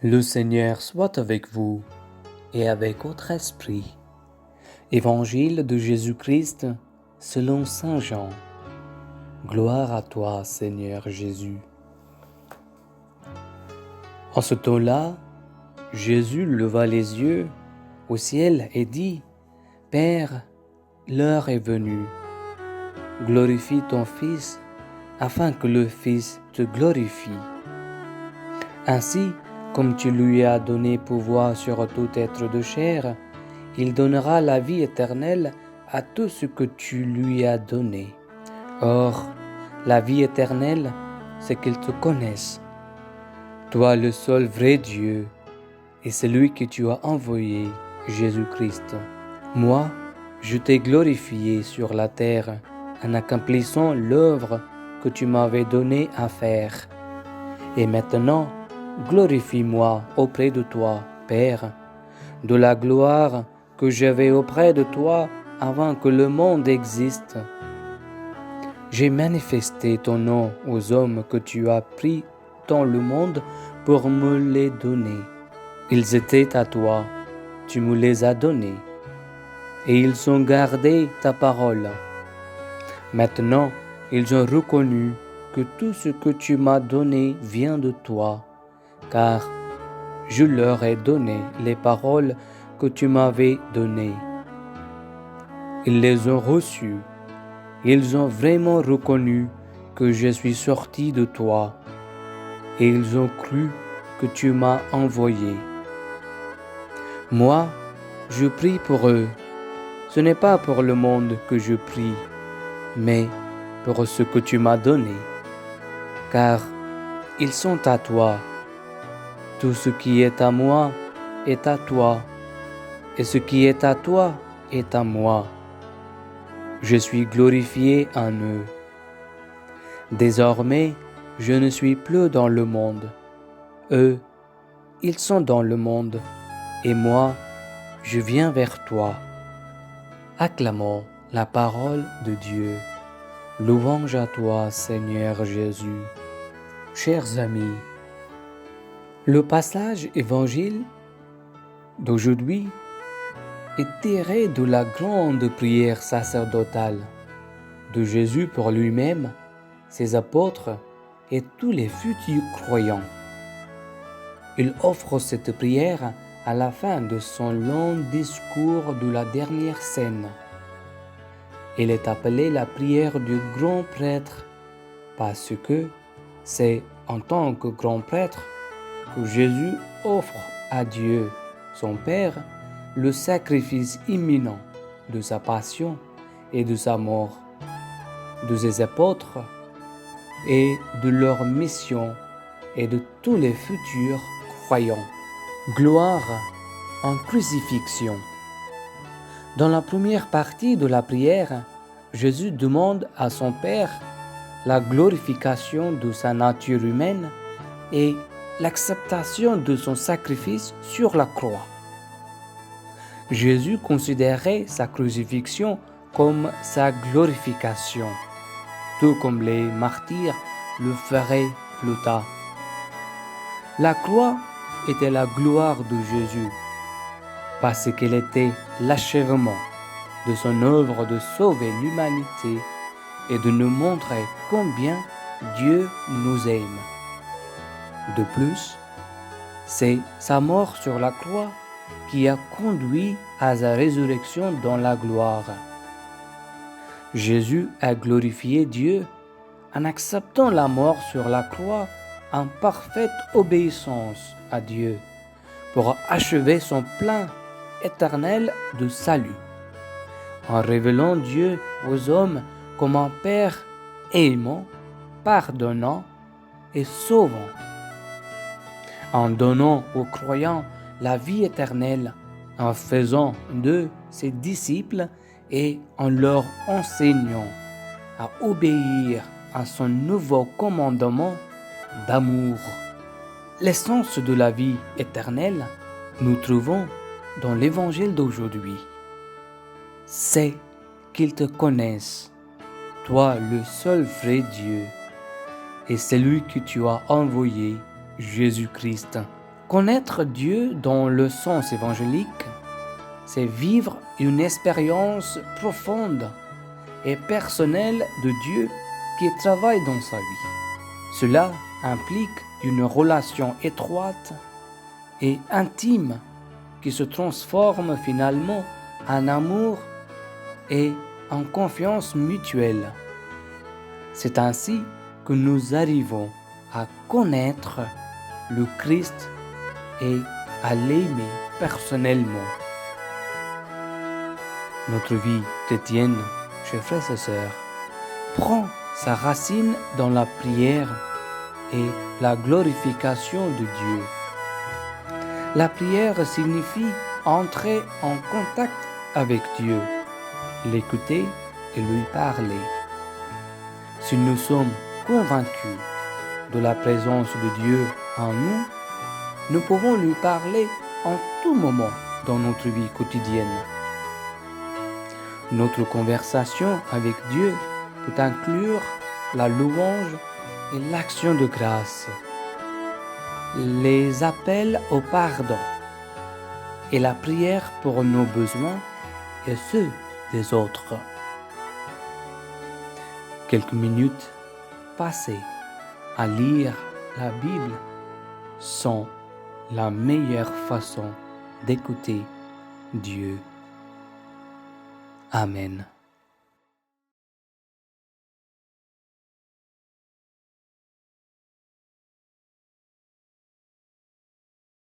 Le Seigneur soit avec vous et avec votre esprit. Évangile de Jésus-Christ selon Saint Jean. Gloire à toi, Seigneur Jésus. En ce temps-là, Jésus leva les yeux au ciel et dit, « Père, l'heure est venue. Glorifie ton Fils, afin que le Fils te glorifie. Ainsi, comme tu lui as donné pouvoir sur tout être de chair, il donnera la vie éternelle à tout ce que tu lui as donné. Or, la vie éternelle, c'est qu'ils te connaissent, toi le seul vrai Dieu, et celui que tu as envoyé, Jésus-Christ. Moi, je t'ai glorifié sur la terre en accomplissant l'œuvre que tu m'avais donnée à faire. Et maintenant, glorifie-moi auprès de toi, Père, de la gloire que j'avais auprès de toi avant que le monde existe. J'ai manifesté ton nom aux hommes que tu as pris dans le monde pour me les donner. Ils étaient à toi, tu me les as donnés, et ils ont gardé ta parole. Maintenant, ils ont reconnu que tout ce que tu m'as donné vient de toi, car je leur ai donné les paroles que tu m'avais données. Ils les ont reçues. Ils ont vraiment reconnu que je suis sorti de toi, et ils ont cru que tu m'as envoyé. Moi, je prie pour eux. Ce n'est pas pour le monde que je prie, mais pour ce que tu m'as donné, car ils sont à toi. Tout ce qui est à moi est à toi, et ce qui est à toi est à moi. Je suis glorifié en eux. Désormais, je ne suis plus dans le monde. Eux, ils sont dans le monde, et moi, je viens vers toi. Acclamons la parole de Dieu. Louange à toi, Seigneur Jésus. Chers amis, le passage évangile d'aujourd'hui est tiré de la grande prière sacerdotale de Jésus pour lui-même, ses apôtres et tous les futurs croyants. Il offre cette prière à la fin de son long discours de la dernière scène. Elle est appelée la prière du grand prêtre parce que c'est en tant que grand prêtre que Jésus offre à Dieu, son Père, le sacrifice imminent de sa passion et de sa mort, de ses apôtres et de leur mission et de tous les futurs croyants. Gloire en crucifixion. Dans la première partie de la prière, Jésus demande à son Père la glorification de sa nature humaine et l'acceptation de son sacrifice sur la croix. Jésus considérait sa crucifixion comme sa glorification, tout comme les martyrs le feraient plus tard. La croix était la gloire de Jésus, parce qu'elle était l'achèvement de son œuvre de sauver l'humanité et de nous montrer combien Dieu nous aime. De plus, c'est sa mort sur la croix qui a conduit à sa résurrection dans la gloire. Jésus a glorifié Dieu en acceptant la mort sur la croix en parfaite obéissance à Dieu pour achever son plan éternel de salut, en révélant Dieu aux hommes comme un Père aimant, pardonnant et sauvant, en donnant aux croyants la vie éternelle, en faisant d'eux ses disciples et en leur enseignant à obéir à son nouveau commandement d'amour. L'essence de la vie éternelle, nous trouvons dans l'évangile d'aujourd'hui. C'est qu'ils te connaissent, toi le seul vrai Dieu, et celui que tu as envoyé, Jésus-Christ. Connaître Dieu dans le sens évangélique, c'est vivre une expérience profonde et personnelle de Dieu qui travaille dans sa vie. Cela implique une relation étroite et intime qui se transforme finalement en amour et en confiance mutuelle. C'est ainsi que nous arrivons à connaître le Christ et à l'aimer personnellement. Notre vie chrétienne, chers frères et sœurs, prend sa racine dans la prière et la glorification de Dieu. La prière signifie entrer en contact avec Dieu, l'écouter et lui parler. Si nous sommes convaincus de la présence de Dieu en nous, nous pouvons lui parler en tout moment dans notre vie quotidienne. Notre conversation avec Dieu peut inclure la louange et l'action de grâce, les appels au pardon et la prière pour nos besoins et ceux des autres. Quelques minutes passées à lire la Bible sont la meilleure façon d'écouter Dieu. Amen.